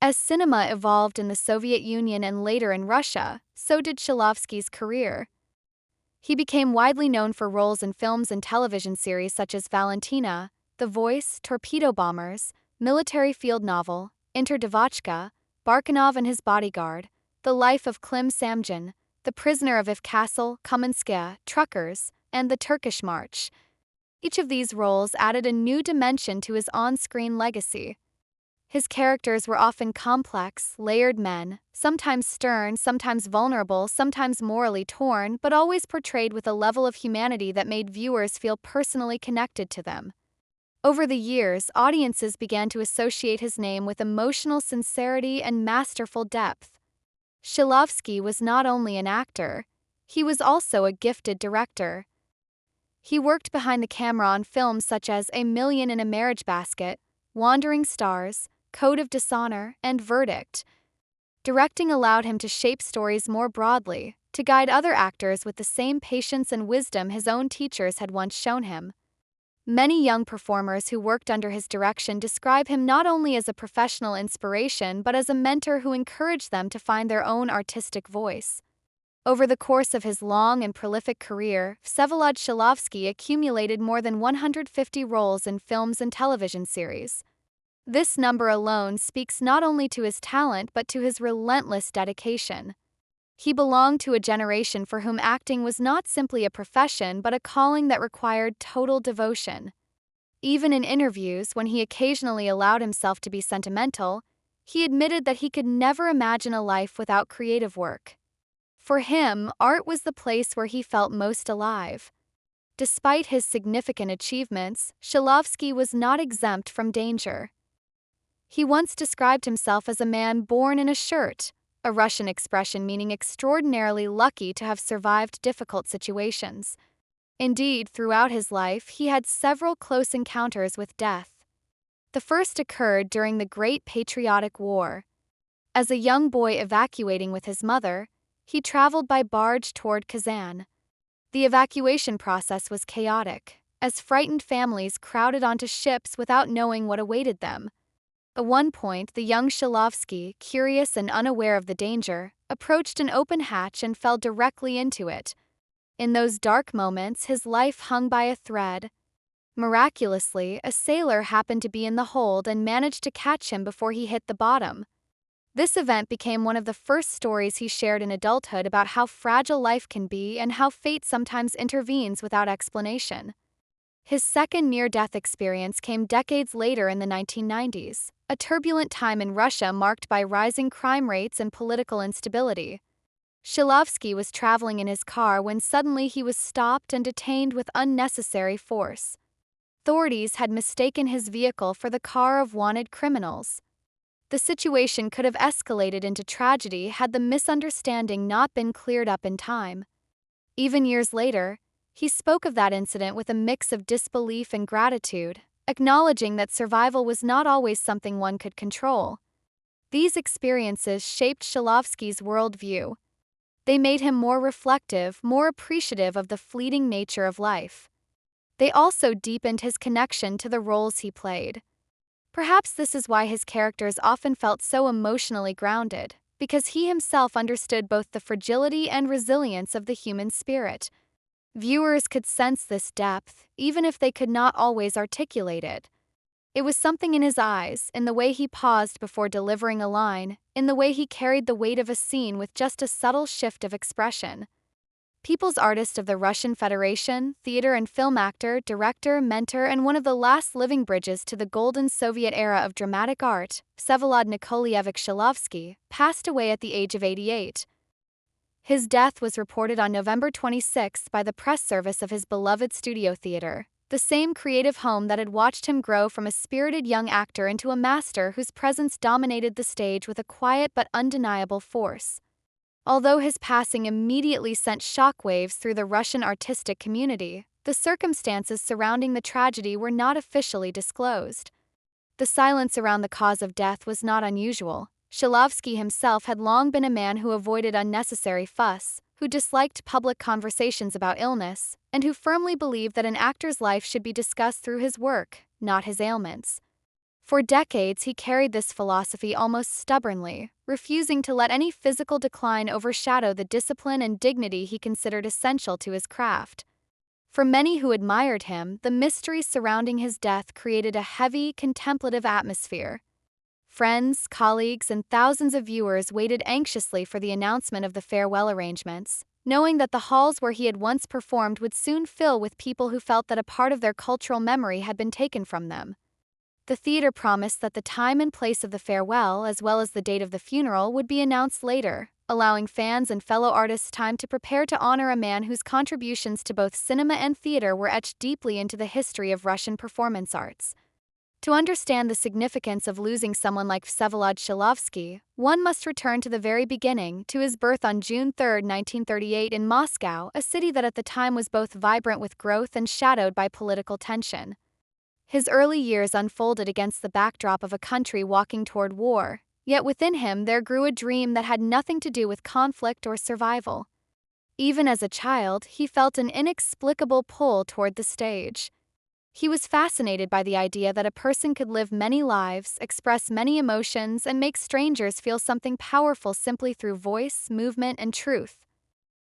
As cinema evolved in the Soviet Union and later in Russia, so did Shilovsky's career. He became widely known for roles in films and television series such as Valentina, The Voice, Torpedo Bombers, Military Field Novel, Inter Devotchka, Barkanov and His Bodyguard, The Life of Klim Samjin, The Prisoner of If Castle, Kamenskaya, Truckers, and The Turkish March. Each of these roles added a new dimension to his on-screen legacy. His characters were often complex, layered men, sometimes stern, sometimes vulnerable, sometimes morally torn, but always portrayed with a level of humanity that made viewers feel personally connected to them. Over the years, audiences began to associate his name with emotional sincerity and masterful depth. Shilovsky was not only an actor, he was also a gifted director. He worked behind the camera on films such as A Million in a Marriage Basket, Wandering Stars, Code of Dishonor, and Verdict. Directing allowed him to shape stories more broadly, to guide other actors with the same patience and wisdom his own teachers had once shown him. Many young performers who worked under his direction describe him not only as a professional inspiration but as a mentor who encouraged them to find their own artistic voice. Over the course of his long and prolific career, Vsevolod Shilovsky accumulated more than 150 roles in films and television series. This number alone speaks not only to his talent but to his relentless dedication. He belonged to a generation for whom acting was not simply a profession but a calling that required total devotion. Even in interviews, when he occasionally allowed himself to be sentimental, he admitted that he could never imagine a life without creative work. For him, art was the place where he felt most alive. Despite his significant achievements, Shilovsky was not exempt from danger. He once described himself as a man born in a shirt, a Russian expression meaning extraordinarily lucky to have survived difficult situations. Indeed, throughout his life, he had several close encounters with death. The first occurred during the Great Patriotic War. As a young boy evacuating with his mother, he traveled by barge toward Kazan. The evacuation process was chaotic, as frightened families crowded onto ships without knowing what awaited them. At one point, the young Shilovsky, curious and unaware of the danger, approached an open hatch and fell directly into it. In those dark moments, his life hung by a thread. Miraculously, a sailor happened to be in the hold and managed to catch him before he hit the bottom. This event became one of the first stories he shared in adulthood about how fragile life can be and how fate sometimes intervenes without explanation. His second near-death experience came decades later in the 1990s, a turbulent time in Russia marked by rising crime rates and political instability. Shilovsky was traveling in his car when suddenly he was stopped and detained with unnecessary force. Authorities had mistaken his vehicle for the car of wanted criminals. The situation could have escalated into tragedy had the misunderstanding not been cleared up in time. Even years later, he spoke of that incident with a mix of disbelief and gratitude, acknowledging that survival was not always something one could control. These experiences shaped Shilovsky's worldview. They made him more reflective, more appreciative of the fleeting nature of life. They also deepened his connection to the roles he played. Perhaps this is why his characters often felt so emotionally grounded, because he himself understood both the fragility and resilience of the human spirit. Viewers could sense this depth, even if they could not always articulate it. It was something in his eyes, in the way he paused before delivering a line, in the way he carried the weight of a scene with just a subtle shift of expression. People's Artist of the Russian Federation, theater and film actor, director, mentor, and one of the last living bridges to the golden Soviet era of dramatic art, Vsevolod Nikolaevich Shilovsky, passed away at the age of 88. His death was reported on November 26 by the press service of his beloved studio theater, the same creative home that had watched him grow from a spirited young actor into a master whose presence dominated the stage with a quiet but undeniable force. Although his passing immediately sent shockwaves through the Russian artistic community, the circumstances surrounding the tragedy were not officially disclosed. The silence around the cause of death was not unusual. Shilovsky himself had long been a man who avoided unnecessary fuss, who disliked public conversations about illness, and who firmly believed that an actor's life should be discussed through his work, not his ailments. For decades, he carried this philosophy almost stubbornly, refusing to let any physical decline overshadow the discipline and dignity he considered essential to his craft. For many who admired him, the mystery surrounding his death created a heavy, contemplative atmosphere. Friends, colleagues, and thousands of viewers waited anxiously for the announcement of the farewell arrangements, knowing that the halls where he had once performed would soon fill with people who felt that a part of their cultural memory had been taken from them. The theater promised that the time and place of the farewell, as well as the date of the funeral, would be announced later, allowing fans and fellow artists time to prepare to honor a man whose contributions to both cinema and theater were etched deeply into the history of Russian performance arts. To understand the significance of losing someone like Vsevolod Shilovsky, one must return to the very beginning, to his birth on June 3, 1938 in Moscow, a city that at the time was both vibrant with growth and shadowed by political tension. His early years unfolded against the backdrop of a country walking toward war, yet within him there grew a dream that had nothing to do with conflict or survival. Even as a child, he felt an inexplicable pull toward the stage. He was fascinated by the idea that a person could live many lives, express many emotions, and make strangers feel something powerful simply through voice, movement, and truth.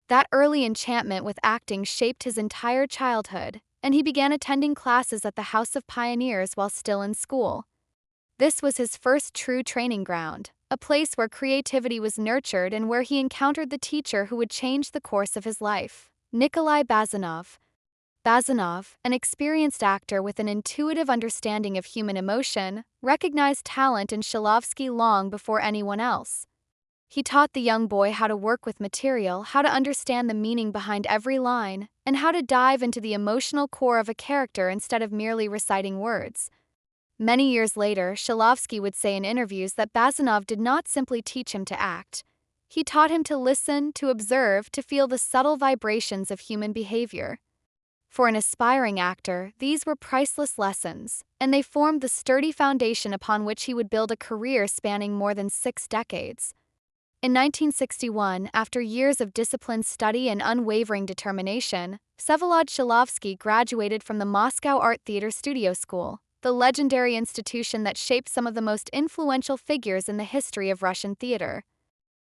That early enchantment with acting shaped his entire childhood, and he began attending classes at the House of Pioneers while still in school. This was his first true training ground, a place where creativity was nurtured and where he encountered the teacher who would change the course of his life, Nikolai Bazanov. Bazanov, an experienced actor with an intuitive understanding of human emotion, recognized talent in Shilovsky long before anyone else. He taught the young boy how to work with material, how to understand the meaning behind every line, and how to dive into the emotional core of a character instead of merely reciting words. Many years later, Shilovsky would say in interviews that Bazanov did not simply teach him to act. He taught him to listen, to observe, to feel the subtle vibrations of human behavior. For an aspiring actor, these were priceless lessons, and they formed the sturdy foundation upon which he would build a career spanning more than 6 decades. In 1961, after years of disciplined study and unwavering determination, Vsevolod Shilovsky graduated from the Moscow Art Theater Studio School, the legendary institution that shaped some of the most influential figures in the history of Russian theater.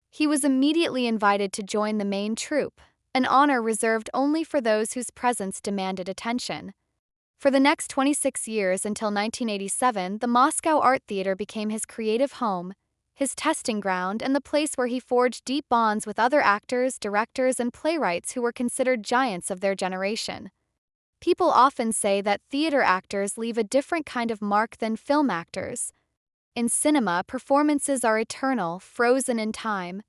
He was immediately invited to join the main troupe, an honor reserved only for those whose presence demanded attention. For the next 26 years until 1987, the Moscow Art Theater became his creative home, his testing ground, and the place where he forged deep bonds with other actors, directors, and playwrights who were considered giants of their generation. People often say that theater actors leave a different kind of mark than film actors. In cinema, performances are eternal, frozen in time.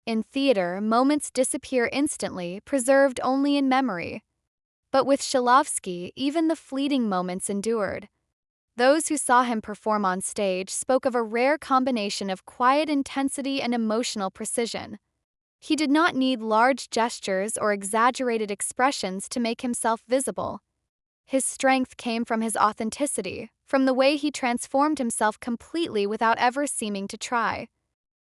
In theater, moments disappear instantly, preserved only in memory. But with Shilovsky, even the fleeting moments endured. Those who saw him perform on stage spoke of a rare combination of quiet intensity and emotional precision. He did not need large gestures or exaggerated expressions to make himself visible. His strength came from his authenticity, from the way he transformed himself completely without ever seeming to try.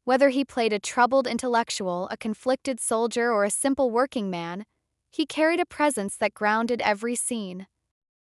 Whether he played a troubled intellectual, a conflicted soldier, or a simple working man, he carried a presence that grounded every scene.